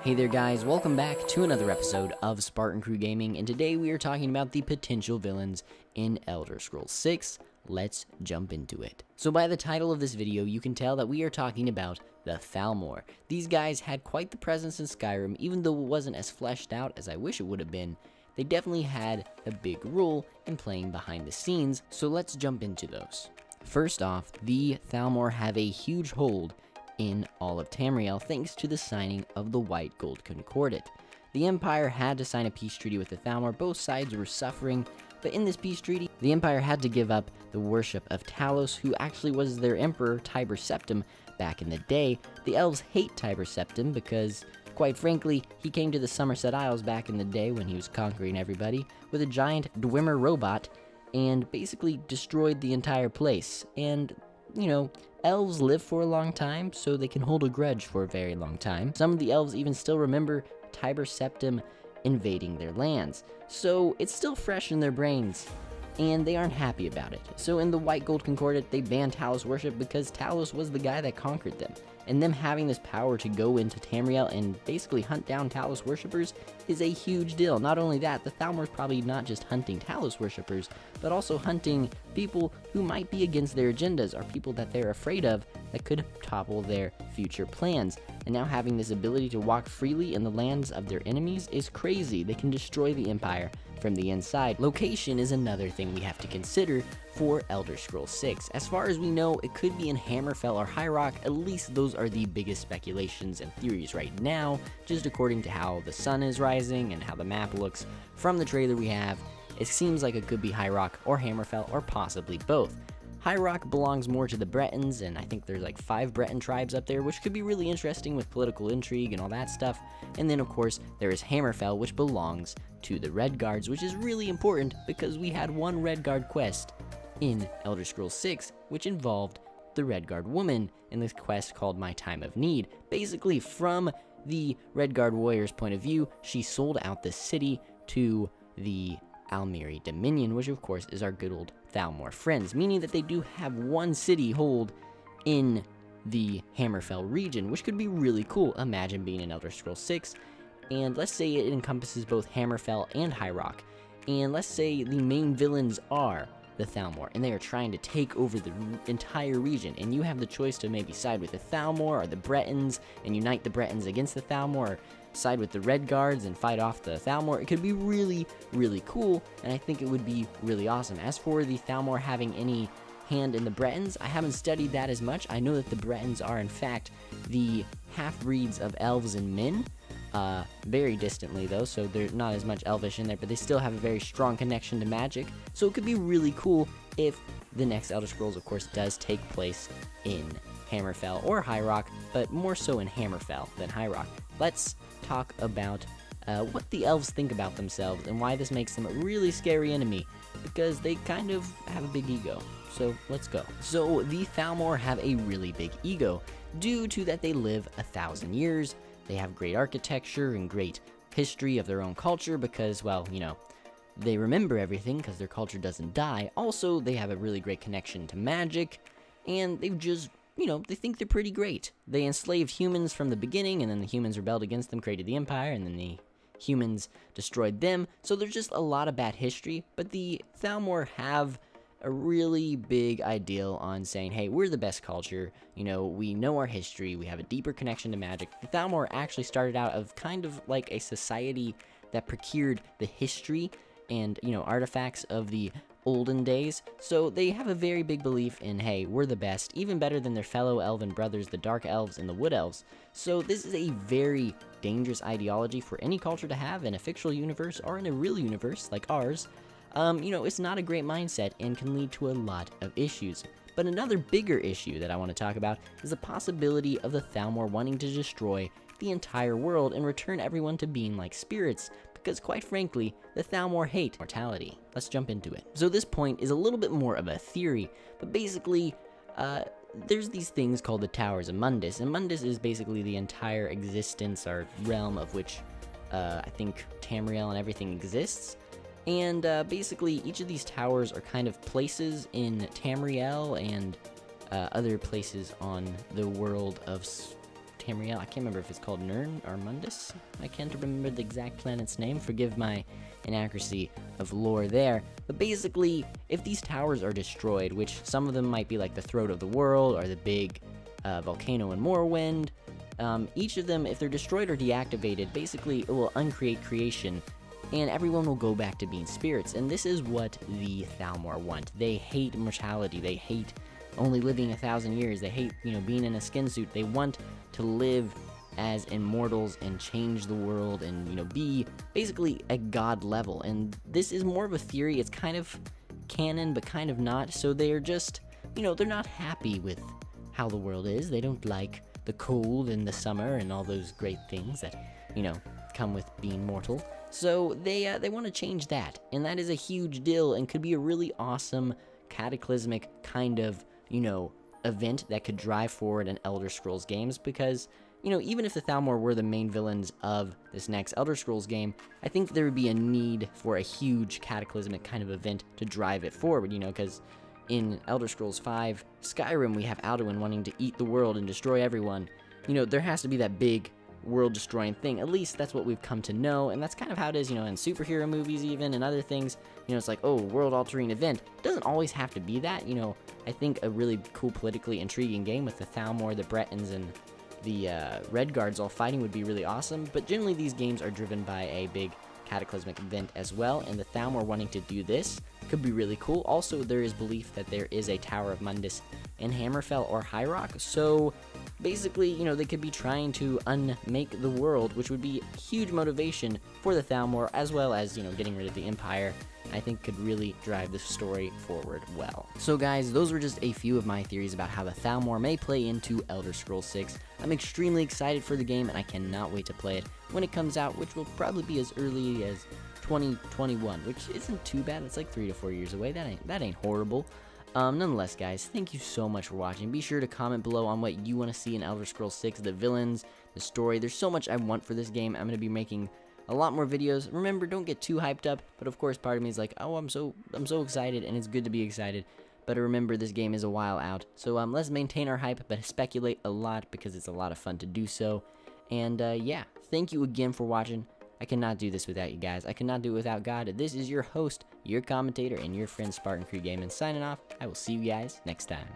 Hey there guys, welcome back to another episode of Spartan Crew Gaming, and today we are talking about the potential villains in Elder Scrolls 6. Let's jump into it. So by the title of this video, you can tell that we are talking about the Thalmor. These guys had quite the presence in Skyrim, even though it wasn't as fleshed out as I wish it would have been. They definitely had a big role in playing behind the scenes, so let's jump into those. First off, the Thalmor have a huge hold in all of Tamriel thanks to the signing of the White Gold Concordat. The Empire had to sign a peace treaty with the Thalmor. Both sides were suffering, but in this peace treaty, the Empire had to give up the worship of Talos, who actually was their emperor, Tiber Septim, back in the day. The elves hate Tiber Septim because, quite frankly, he came to the Somerset Isles back in the day when he was conquering everybody with a giant Dwemer robot and basically destroyed the entire place. And, you know, elves live for a long time, so they can hold a grudge for a very long time. Some of the elves even still remember Tiber Septim invading their lands, so it's still fresh in their brains, and they aren't happy about it. So in the White Gold Concordat, they banned Talos worship because Talos was the guy that conquered them, and them having this power to go into Tamriel and basically hunt down Talos worshippers is a huge deal. Not only that, the Thalmor's probably not just hunting Talos worshippers, but also hunting people who might be against their agendas, or people that they're afraid of that could topple their future plans. And now having this ability to walk freely in the lands of their enemies is crazy. They can destroy the Empire from the inside. Location is another thing we have to consider for Elder Scrolls 6. As far as we know, it could be in Hammerfell or High Rock. At least those are the biggest speculations and theories right now, just according to how the sun is rising and how the map looks from the trailer we have. It seems like it could be High Rock or Hammerfell, or possibly both. High Rock belongs more to the Bretons, and I think there's like 5 Breton tribes up there, which could be really interesting with political intrigue and all that stuff. And then of course there is Hammerfell, which belongs to the Redguards, which is really important because we had one Redguard quest in Elder Scrolls 6, which involved the Redguard woman in this quest called My Time of Need. Basically, from the Redguard warrior's point of view, she sold out the city to the Almiri Dominion, which of course is our good old Thalmor friends, meaning that they do have one city hold in the Hammerfell region, which could be really cool. Imagine being in Elder Scrolls 6, and let's say it encompasses both Hammerfell and High Rock, and let's say the main villains are the Thalmor, and they are trying to take over the entire region, and you have the choice to maybe side with the Thalmor or the Bretons and unite the Bretons against the Thalmor, or side with the Redguards and fight off the Thalmor. It could be really, really cool, and I think it would be really awesome. As for the Thalmor having any hand in the Bretons, I haven't studied that as much. I know that the Bretons are in fact the half-breeds of elves and men, very distantly though, so they're not as much elvish in there, but they still have a very strong connection to magic. So it could be really cool if the next Elder Scrolls, of course, does take place in Hammerfell or High Rock, but more so in Hammerfell than High Rock. Let's talk about what the elves think about themselves and why this makes them a really scary enemy, because they kind of have a big ego. So let's go. So the Thalmor have a really big ego due to that they live 1,000 years. They have great architecture and great history of their own culture because, well, you know, they remember everything because their culture doesn't die. Also, they have a really great connection to magic, and they've just, you know, they think they're pretty great. They enslaved humans from the beginning, and then the humans rebelled against them, created the Empire, and then the humans destroyed them. So there's just a lot of bad history, but the Thalmor have a really big ideal on saying, hey, we're the best culture, you know, we know our history, we have a deeper connection to magic. The Thalmor actually started out of kind of like a society that procured the history and, you know, artifacts of the olden days, so they have a very big belief in, hey, we're the best, even better than their fellow elven brothers, the Dark Elves and the Wood Elves. So this is a very dangerous ideology for any culture to have in a fictional universe or in a real universe like ours. You know, it's not a great mindset and can lead to a lot of issues. But another bigger issue that I want to talk about is the possibility of the Thalmor wanting to destroy the entire world and return everyone to being like spirits, because quite frankly, the Thalmor hate mortality. Let's jump into it. So this point is a little bit more of a theory, but basically, there's these things called the Towers of Mundus, and Mundus is basically the entire existence or realm of which I think Tamriel and everything exists. And basically, each of these towers are kind of places in Tamriel and other places on the world of Tamriel. I can't remember if it's called Nern or Mundus. I can't remember the exact planet's name. Forgive my inaccuracy of lore there. But basically, if these towers are destroyed, which some of them might be like the Throat of the World or the big volcano in Morrowind, each of them, if they're destroyed or deactivated, basically it will uncreate creation, and everyone will go back to being spirits. And this is what the Thalmor want. They hate mortality. They hate only living 1,000 years. They hate, being in a skin suit. They want to live as immortals and change the world and, be basically at god level. And this is more of a theory. It's kind of canon, but kind of not. So they're just, they're not happy with how the world is. They don't like the cold and the summer and all those great things that, come with being mortal. So they want to change that. And that is a huge deal and could be a really awesome cataclysmic kind of event that could drive forward an Elder Scrolls games, because, even if the Thalmor were the main villains of this next Elder Scrolls game, I think there would be a need for a huge cataclysmic kind of event to drive it forward, because in Elder Scrolls 5 Skyrim, we have Alduin wanting to eat the world and destroy everyone. There has to be that big world-destroying thing. At least that's what we've come to know, and that's kind of how it is, in superhero movies even, and other things. It's like, oh, world-altering event. It doesn't always have to be that. I think a really cool, politically intriguing game with the Thalmor, the Bretons, and the Redguards all fighting would be really awesome, but generally these games are driven by a big cataclysmic event as well, and the Thalmor wanting to do this could be really cool. Also, there is belief that there is a Tower of Mundus in Hammerfell or High Rock, so basically, they could be trying to unmake the world, which would be huge motivation for the Thalmor, as well as, getting rid of the Empire. I think could really drive the story forward well. So guys, those were just a few of my theories about how the Thalmor may play into Elder Scrolls 6. I'm extremely excited for the game, and I cannot wait to play it when it comes out, which will probably be as early as 2021, which isn't too bad. It's like 3 to 4 years away. That ain't horrible. Nonetheless, guys, thank you so much for watching. Be sure to comment below on what you want to see in Elder Scrolls 6, the villains, the story. There's so much I want for this game. I'm going to be making a lot more videos. Remember, don't get too hyped up, but of course part of me is like, oh, I'm so excited, and it's good to be excited. But remember, this game is a while out, so let's maintain our hype, but speculate a lot, because it's a lot of fun to do so. And yeah, thank you again for watching. I cannot do this without you guys. I cannot do it without God. This is your host, your commentator, and your friend Spartan Crew Gaming signing off. I will see you guys next time.